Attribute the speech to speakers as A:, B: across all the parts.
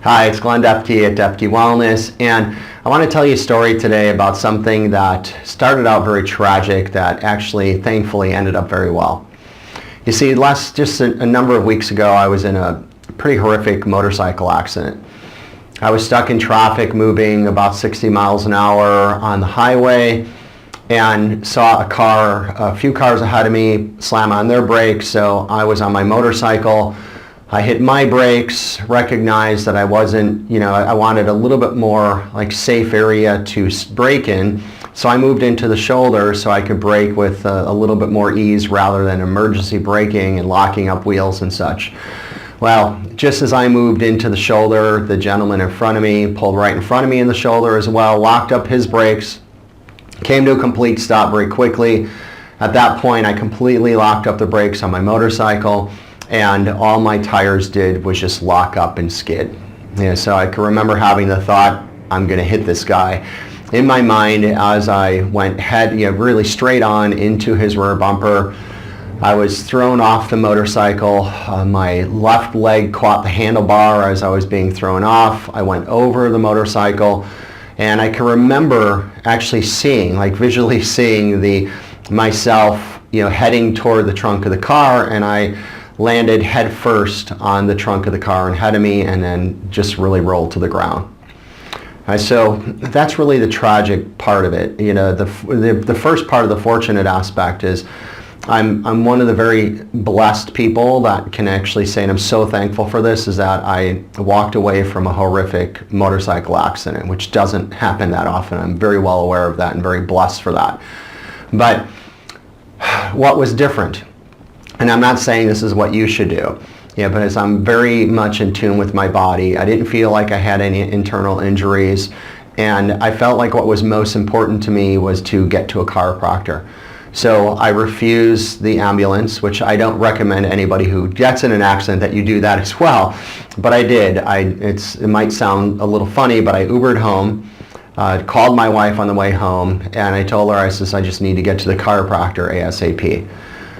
A: Hi, it's Glenn Depke at Depke Wellness, and I want to tell you a story today about something that started out very tragic that actually, thankfully, ended up very well. You see, just a number of weeks ago, I was in a pretty horrific motorcycle accident. I was stuck in traffic moving about 60 miles an hour on the highway and saw a few cars ahead of me slam on their brakes, so I was on my motorcycle. I hit my brakes, recognized that I wasn't, I wanted a little bit more safe area to brake in. So I moved into the shoulder so I could brake with a little bit more ease rather than emergency braking and locking up wheels and such. Well, just as I moved into the shoulder, the gentleman in front of me pulled right in front of me in the shoulder as well, locked up his brakes, came to a complete stop very quickly. At that point, I completely locked up the brakes on my motorcycle, and all my tires did was just lock up and skid. So I can remember having the thought, I'm going to hit this guy. In my mind, as I went really straight on into his rear bumper, I was thrown off the motorcycle. My left leg caught the handlebar as I was being thrown off. I went over the motorcycle, and I can remember actually visually seeing myself, heading toward the trunk of the car, and I landed head first on the trunk of the car ahead of me and then just really rolled to the ground. So that's really the tragic part of it. The first part of the fortunate aspect is I'm one of the very blessed people that can actually say, and I'm so thankful for this, is that I walked away from a horrific motorcycle accident, which doesn't happen that often. I'm very well aware of that and very blessed for that. But what was different? And I'm not saying this is what you should do, but as I'm very much in tune with my body, I didn't feel like I had any internal injuries, and I felt like what was most important to me was to get to a chiropractor. So I refused the ambulance, which I don't recommend anybody who gets in an accident that you do that as well, but I did. It might sound a little funny, but I Ubered home, called my wife on the way home, and I told her, I just need to get to the chiropractor ASAP.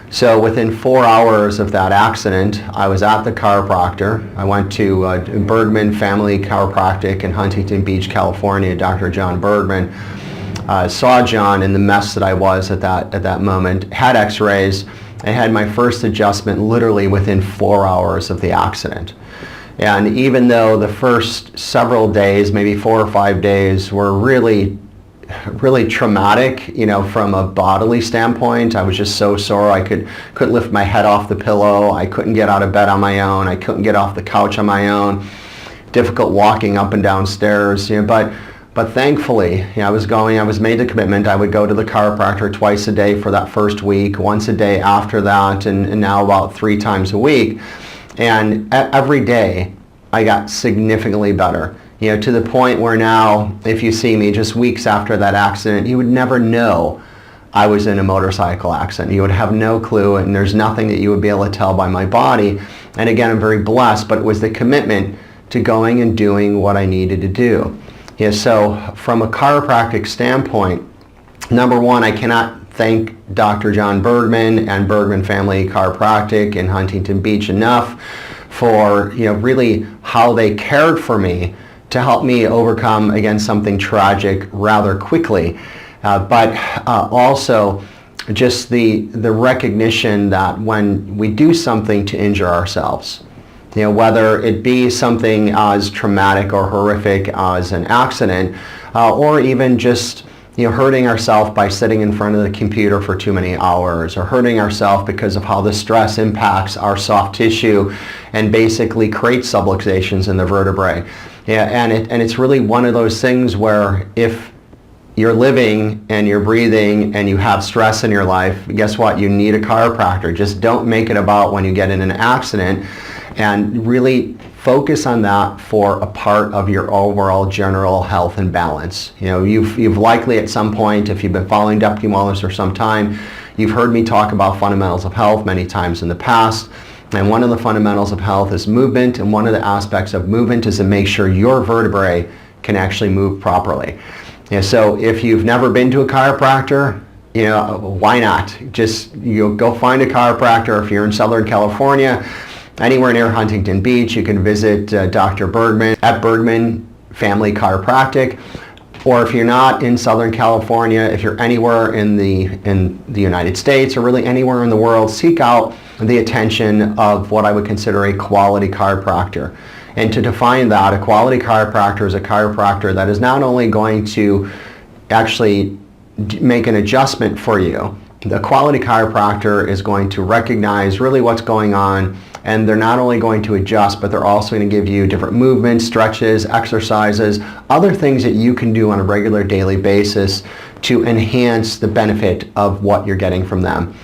A: So within 4 hours of that accident, I was at the chiropractor. I went to Bergman Family Chiropractic in Huntington Beach, California, Dr. John Bergman. Saw John in the mess that I was at that moment, had x-rays. I had my first adjustment literally within 4 hours of the accident. And even though the first several days, maybe 4 or 5 days, were really traumatic, from a bodily standpoint. I was just so sore. I couldn't lift my head off the pillow. I couldn't get out of bed on my own. I couldn't get off the couch on my own. Difficult walking up and down stairs. But thankfully, I was made the commitment. I would go to the chiropractor twice a day for that first week, once a day after that, and now about 3 times a week. And every day, I got significantly better. To the point where now, if you see me just weeks after that accident, you would never know I was in a motorcycle accident. You would have no clue, and there's nothing that you would be able to tell by my body. And again, I'm very blessed, but it was the commitment to going and doing what I needed to do. So from a chiropractic standpoint, number one, I cannot thank Dr. John Bergman and Bergman Family Chiropractic in Huntington Beach enough for really how they cared for me to help me overcome, again, something tragic rather quickly. But also just the recognition that when we do something to injure ourselves, whether it be something as traumatic or horrific as an accident, or even just hurting ourselves by sitting in front of the computer for too many hours, or hurting ourselves because of how the stress impacts our soft tissue and basically creates subluxations in the vertebrae. And it's really one of those things where if you're living and you're breathing and you have stress in your life, guess what? You need a chiropractor. Just don't make it about when you get in an accident, and really focus on that for a part of your overall general health and balance. You've likely at some point, if you've been following Depke Wellness for some time, you've heard me talk about fundamentals of health many times in the past. And one of the fundamentals of health is movement, and one of the aspects of movement is to make sure your vertebrae can actually move properly. So if you've never been to a chiropractor, why not? Just go find a chiropractor. If you're in Southern California, anywhere near Huntington Beach, you can visit Dr. Bergman at Bergman Family Chiropractic. Or if you're not in Southern California, if you're anywhere in the United States or really anywhere in the world, seek out the attention of what I would consider a quality chiropractor. And to define that, a quality chiropractor is a chiropractor that is not only going to actually make an adjustment for you. The quality chiropractor is going to recognize really what's going on, and they're not only going to adjust, but they're also going to give you different movements, stretches, exercises, other things that you can do on a regular daily basis to enhance the benefit of what you're getting from them.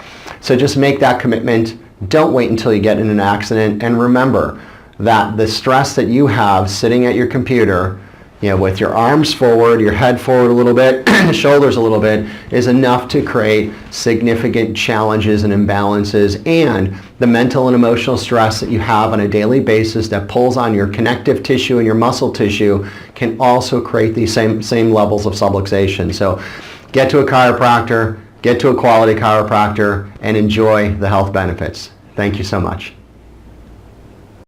A: So just make that commitment. Don't wait until you get in an accident, and remember that the stress that you have sitting at your computer, with your arms forward, your head forward a little bit, the shoulders a little bit, is enough to create significant challenges and imbalances. And the mental and emotional stress that you have on a daily basis that pulls on your connective tissue and your muscle tissue can also create these same levels of subluxation. So get to a chiropractor, get to a quality chiropractor, and enjoy the health benefits. Thank you so much.